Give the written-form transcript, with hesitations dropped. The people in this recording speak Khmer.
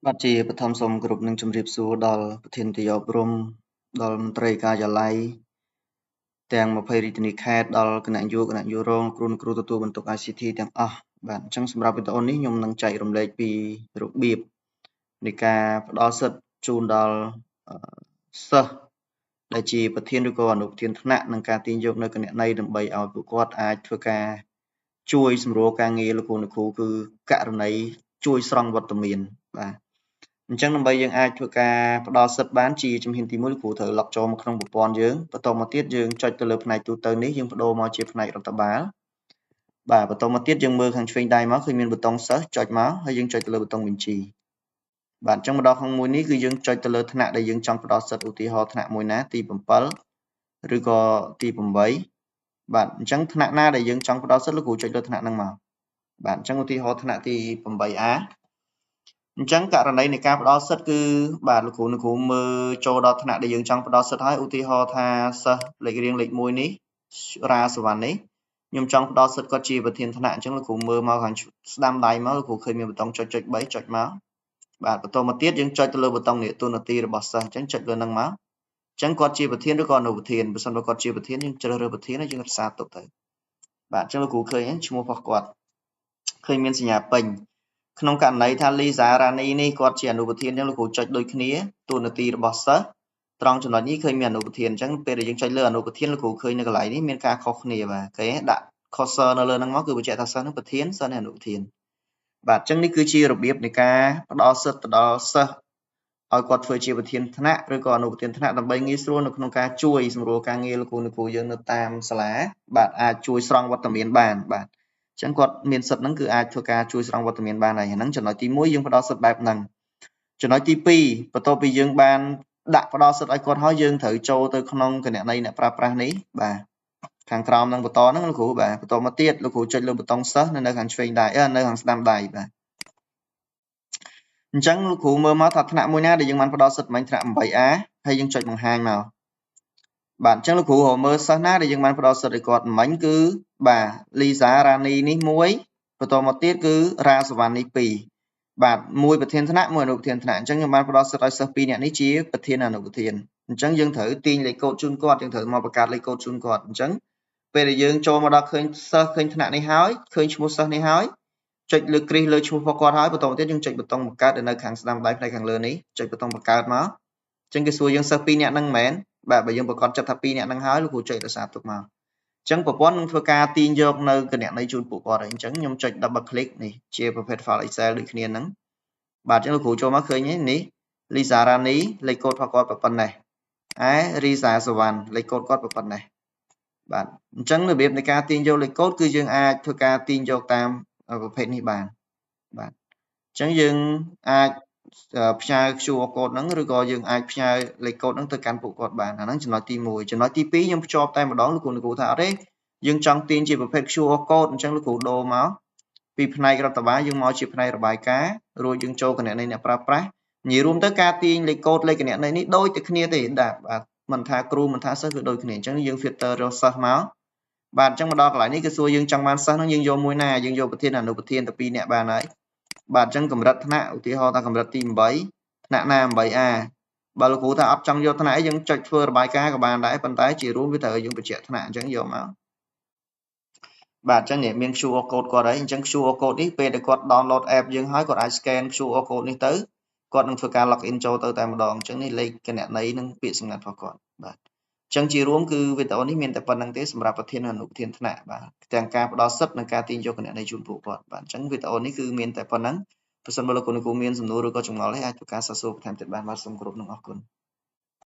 បាទជាបឋមសូមគោរពនឹងជម្រាបសួរដល់ប្រធាននាយកព្រំដល់មន្ត្រីការិយាល័យទាំង20រាជធានីខេត្តដល់គណៈនាយកគណៈនាយករងគ្រូទទួលបន្ទុក ICT ទាំងអស់បាទអញ្ចឹងសម្រាប់វីដេអូនេះខ្ញុំនឹងចែករំលែកពីរបៀបនៃការផ្ដល់សិទ្ធិជូនដល់សិស្សដែលជាប្រធានឬក៏អនុប្រធានថ្នាក់នឹងការទាញយកនៅគណនីដើម្បីឲ្យពួកគាត់អាចធ្វើការជួយសម្រួលការងារលោកគ្រូគឺករណីជួយស្រង់វត្តមានបាទអញ្ចឹងដើម្បីយើងអាចធ្វើការផ្ដល់សិទ្ធិបានជាជំហានទី1លោកគ្រូត្រូវ log ចូលមកក្នុងប្រព័ន្ធយើងបន្តមកទៀតយើងចុចទៅលើផ្នែកទូទៅនេះយើងបដូរមកជាផ្នែករដ្ឋបាលបាទបន្តមកទៀតយើងមើលខាងឆ្វេងដៃមកឃើញមានប៊ូតុងសិស្សចុចមកហើយយើងចុចទៅលើប៊ូតុងបញ្ជីបាទអញ្ចឹងម្ដងខាងមួយនេះគឺយើងចុចទៅលើថ្នាក់ដែលយើងចង់ផ្ដល់សិទ្ធិឧទាហរណ៍ថ្នាក់មួយណាទី7ឬក៏ទី8បាទអញ្ចឹងថ្នាក់ណាដែលយើងចង់ផ្ដល់សិទ្ធិលោកគ្រូចុចលើថ្នាក់ហ្នឹងមកបាទអញ្ចឹងឧទាហរណ៍ថ្នាក់ទី 8A អញ្ចឹងករណីនៃការផ្ដល់សិទ្ធិគឺបាទលោកគ្រូមើលចូលដល់ថ្នាក់ដែលយើងចង់ផ្ដល់សិទ្ធិហើយឧទាហរណ៍ថាសិស្សលេខរៀងលេខ1នេះរាសវណ្ណនេះខ្ញុំចង់ផ្ដល់សិទ្ធិគាត់ជាប្រធានថ្នាក់អញ្ចឹងលោកគ្រូមើលមកខាងស្ដាំដៃមកលោកគ្រូឃើញមានប៊ូតុងចុច3ចុចមកបាទបន្តមកទៀតយើងចុចទៅលើប៊ូតុងនេះទូនាទីរបស់សិស្សអញ្ចឹងចុចលើហ្នឹងមកអញ្ចឹងគាត់ជាប្រធានឬក៏អនុប្រធានបើសិនបើគាត់ជាប្រធានយើងជ្រើសរើសប្រធានហើយយើងរក្សាទុកទៅបាទអញ្ចឹងលោកគ្រូឃើញឈ្មោះរបស់គាត់ឃើញមានសញ្ញាពេញក្នុងករណីថាលីសារ៉ានីនេះគាត់ជាអនុប្រធានអញ្ចឹងលោកគ្រូចុចដូចគ្នាទូនាទីរបស់សិស្សត្រង់ចំណុចនេះឃើញមានអនុប្រធានអញ្ចឹងពេលដែលយើងចុចលើអនុប្រធានលោកគ្រូឃើញនៅកន្លែងនេះមានការខុសគ្នាបាទអូខេដាក់ cursor នៅលើហ្នឹងមកគឺបញ្ជាក់ថាសិស្សនឹងប្រធានសិស្សនេះអនុប្រធានបាទអញ្ចឹងនេះគឺជារបៀបនៃការផ្ដល់សិទ្ធិទៅដល់សិស្សឲ្យគាត់ធ្វើជាប្រធានថ្នាក់ឬក៏អនុប្រធានថ្នាក់ដើម្បីងាយស្រួលនៅក្នុងការជួយសម្រួលការងារលោកគ្រូយើងនៅតាមសាលាបាទអាចជួយស្រង់វត្តមានបានបាទអញ្ចឹងគាត់មានសិទ្ធិហ្នឹងគឺអាចធ្វើការជួយស្រង់វត្តមានបានហើយហ្នឹងចំណុចទី1យើងផ្ដល់សិទ្ធិបែបហ្នឹងចំណុចទី2បន្ទាប់ពីយើងបានដាក់ផ្ដល់សិទ្ធិឲ្យគាត់ហើយយើងត្រូវចូលទៅក្នុងគណនីអ្នកប្រើប្រាស់នេះបាទខាងក្រោមនឹងបន្តហ្នឹងលោកគ្រូបាទបន្តមកទៀតលោកគ្រូចុចលើប៊ូតុងសិស្សនៅខាងឆ្វេងដៃនៅខាងស្ដាំដៃបាទអញ្ចឹងលោកគ្រូមើលមកថាថ្នាក់មួយណាដែលយើងបានផ្ដល់សិទ្ធិមិញថ្នាក់ 8A ហើយយើងចុចបង្ហាញមកបាទអញ្ចឹងលោកគ្រូរកមើលសិស្សណាដែលយើងបានផ្ដល់សិទ្ធិឲ្យគាត់មិញគឺបាទលីសារ៉ានីនេះ1បន្តមកទៀតគឺរ៉ាសវណ្ណនេះ2បាទមួយប្រធានថ្នាក់មួយអនុប្រធានថ្នាក់អញ្ចឹងខ្ញុំបានផ្ដល់សិទ្ធិឲ្យសិស្ស2នាក់នេះជាប្រធានអនុប្រធានអញ្ចឹងយើងត្រូវទាញលេខកូដជូនគាត់យើងត្រូវមកបង្កើតលេខកូដជូនគាត់អញ្ចឹងពេលដែលយើងចូលមកដល់ឃើញសិស្សឃើញថ្នាក់នេះហើយឃើញឈ្មោះសិស្សនេះហើយចុចលើគ្រីសលើឈ្មោះរបស់គាត់ហើយបន្តមកទៀតយើងចុចប៊ូតុងបង្កើតនៅខាងស្ដាំដៃផ្នែកខាងលើនេះចុចប៊ូតុងបង្កើតមកអញ្ចឹងគេសួរយើងសិស្ស2នាក់ហ្នឹងមែនបាទបើយើងប្រកាសចិត្តថា2នាក់ហ្នឹងហើយលោកគ្រូចុចរក្សាទុកមកអញ្ចឹងប្រព័ន្ធនឹងធ្វើការទាញយកនៅគណនីជូនពួកគាត់ហើយអញ្ចឹងខ្ញុំចុច double click នេះជាប្រភេទ file Excel ដូចគ្នាហ្នឹងបាទអញ្ចឹងលោកគ្រូចូលមកឃើញនេះលីសារ៉ានីលេខកូដរបស់គាត់ប៉ុណ្ណេះរីសាសវណ្ណលេខកូដគាត់ប៉ុណ្ណេះបាទអញ្ចឹងរបៀបនៃការទាញយកលេខកូដគឺយើងអាចធ្វើការទាញយកតាមប្រភេទនេះបានបាទអញ្ចឹងយើងអាចផ្ញើ QR code ហ្នឹងឬក៏យើងអាចផ្ញើលេខកូដហ្នឹងទៅកាន់ពួកគាត់បានអាហ្នឹងចំណុចទី1ចំណុចទី2ខ្ញុំភ្ជាប់តែម្ដងលោកគ្រូថាអត់ទេយើងចង់ទាញជាប្រភេទ QR code អញ្ចឹងលោកគ្រូដូរមកពីផ្នែករដ្ឋបាលយើងមកជាផ្នែករបាយការណ៍រួចយើងចូលគណនីអ្នកប្រើប្រាស់និយាយរួមទៅការទាញលេខកូដលេខគណនីនេះដូចតែគ្នាទេបាទមិនថាគ្រូមិនថាសិស្សគឺដូចគ្នាអញ្ចឹងយើង filter រកសិស្សមកបាទអញ្ចឹងមកដល់កន្លែងនេះគឺសួរយើងចង់បានសិស្សហ្នឹងយើងយកមួយណាយើងយកប្រធានអនុប្រធានទៅ2នាក់បានហើយបាទអញ្ចឹងកម្រិតថ្នាក់ឧទាហរណ៍ថាកម្រិតទី8ថ្នាក់ណា 8A បើលោកគ្រូថាអត់ចង់យកថ្នាក់អីយើងចុចធ្វើរបាយការណ៍ក៏បានដែរប៉ុន្តែជារួមវាត្រូវយើងបញ្ជាក់ថ្នាក់អញ្ចឹងយកមកបាទអញ្ចឹងនេះមាន QR code គាត់ហើយអញ្ចឹង QR code នេះពេលដែលគាត់ download app យើងហើយគាត់អាច scan QR code នេះទៅគាត់នឹងធ្វើការ log in ចូលទៅតែម្ដងអញ្ចឹងនេះលេខគណនីនិងពាក្យសម្ងាត់របស់គាត់បាទអញ្ចឹងជារួមគឺវីដេអូនេះមានតែប៉ុណ្្នឹងទេសម្រាប់ប្រធានអនុប្រធានថ្នាក់បាទទាំងការផ្ដល់សិទ្ធិនិងការទាញយកគណនីជូនពួកគាត់បាទអញ្ចឹងវីដេអូនេះគឺមានតែប៉ុណ្្នឹងប្រសិនបើលោកគ្រូមានសំណួរឬក៏ចម្ងល់អីអាចធ្វើការសាកសួរបន្ថែមទៀតបានបាទសូមគោរពនឹងអរគុណ